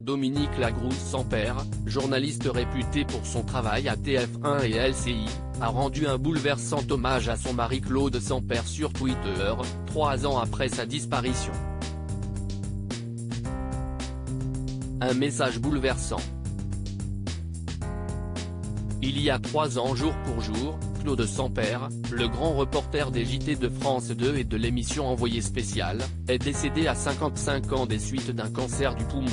Dominique Lagrousse-Sampère, journaliste réputé pour son travail à TF1 et LCI, a rendu un bouleversant hommage à son mari Claude Sampère sur Twitter, 3 ans après sa disparition. Un message bouleversant. Il y a 3 ans jour pour jour, Claude Sampère, le grand reporter des JT de France 2 et de l'émission Envoyé spécial, est décédé à 55 ans des suites d'un cancer du poumon.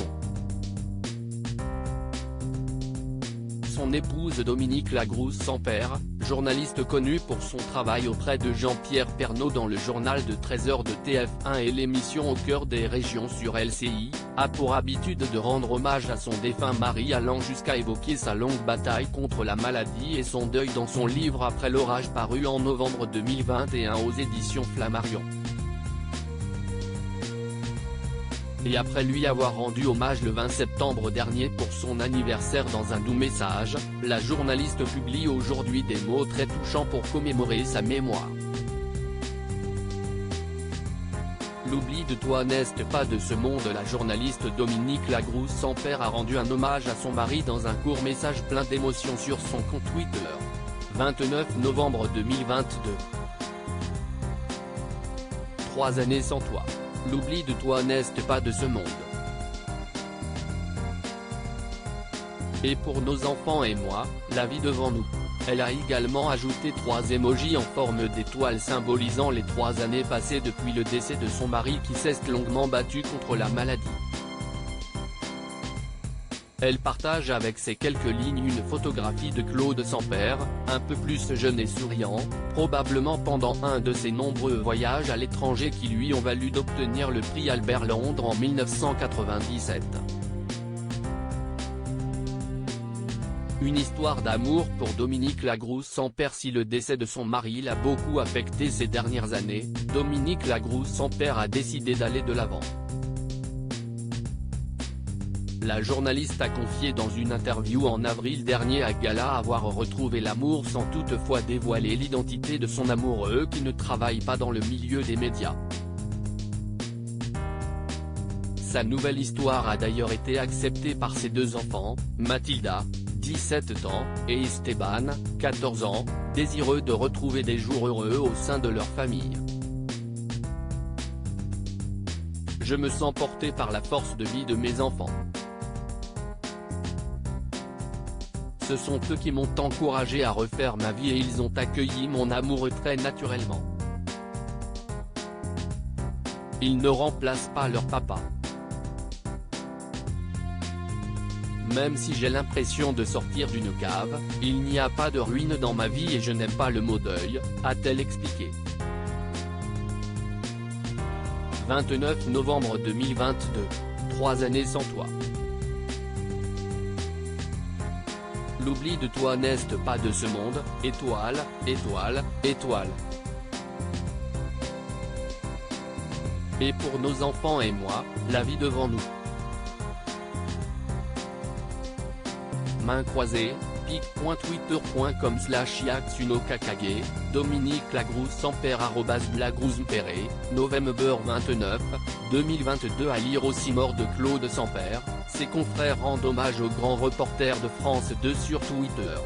Son épouse Dominique Lagrousse-Sampère, journaliste connue pour son travail auprès de Jean-Pierre Pernaut dans le journal de 13h de TF1 et l'émission Au cœur des régions sur LCI, a pour habitude de rendre hommage à son défunt mari allant jusqu'à évoquer sa longue bataille contre la maladie et son deuil dans son livre Après l'orage paru en novembre 2021 aux éditions Flammarion. Et après lui avoir rendu hommage le 20 septembre dernier pour son anniversaire dans un doux message, la journaliste publie aujourd'hui des mots très touchants pour commémorer sa mémoire. L'oubli de toi n'est pas de ce monde. La journaliste Dominique Lagrousse-Sampère a rendu un hommage à son mari dans un court message plein d'émotion sur son compte Twitter. 29 novembre 2022. 3 années sans toi. L'oubli de toi n'est pas de ce monde. Et pour nos enfants et moi, la vie devant nous. Elle a également ajouté 3 émojis en forme d'étoile symbolisant les 3 années passées depuis le décès de son mari qui s'est longuement battu contre la maladie. Elle partage avec ces quelques lignes une photographie de Claude Sampère, un peu plus jeune et souriant, probablement pendant un de ses nombreux voyages à l'étranger qui lui ont valu d'obtenir le prix Albert Londres en 1997. Une histoire d'amour pour Dominique Lagrousse-Sampère. Si le décès de son mari l'a beaucoup affecté ces dernières années, Dominique Lagrousse-Sampère a décidé d'aller de l'avant. La journaliste a confié dans une interview en avril dernier à Gala avoir retrouvé l'amour sans toutefois dévoiler l'identité de son amoureux qui ne travaille pas dans le milieu des médias. Sa nouvelle histoire a d'ailleurs été acceptée par ses 2 enfants, Mathilda, 17 ans, et Esteban, 14 ans, désireux de retrouver des jours heureux au sein de leur famille. Je me sens porté par la force de vie de mes enfants. Ce sont eux qui m'ont encouragé à refaire ma vie et ils ont accueilli mon amour très naturellement. Ils ne remplacent pas leur papa. Même si j'ai l'impression de sortir d'une cave, il n'y a pas de ruine dans ma vie et je n'aime pas le mot deuil, a-t-elle expliqué. 29 novembre 2022, 3 années sans toi. L'oubli de toi n'est pas de ce monde, étoile, étoile, étoile. Et pour nos enfants et moi, la vie devant nous. Main croisée, pic.twitter.com/yaxunokakage, Dominique Lagrousse-Sampère @lagroussempere, novembre 29, 2022. À lire aussi. Mort de Claude Sampère, ses confrères rendent hommage au grand reporter de France 2 sur Twitter.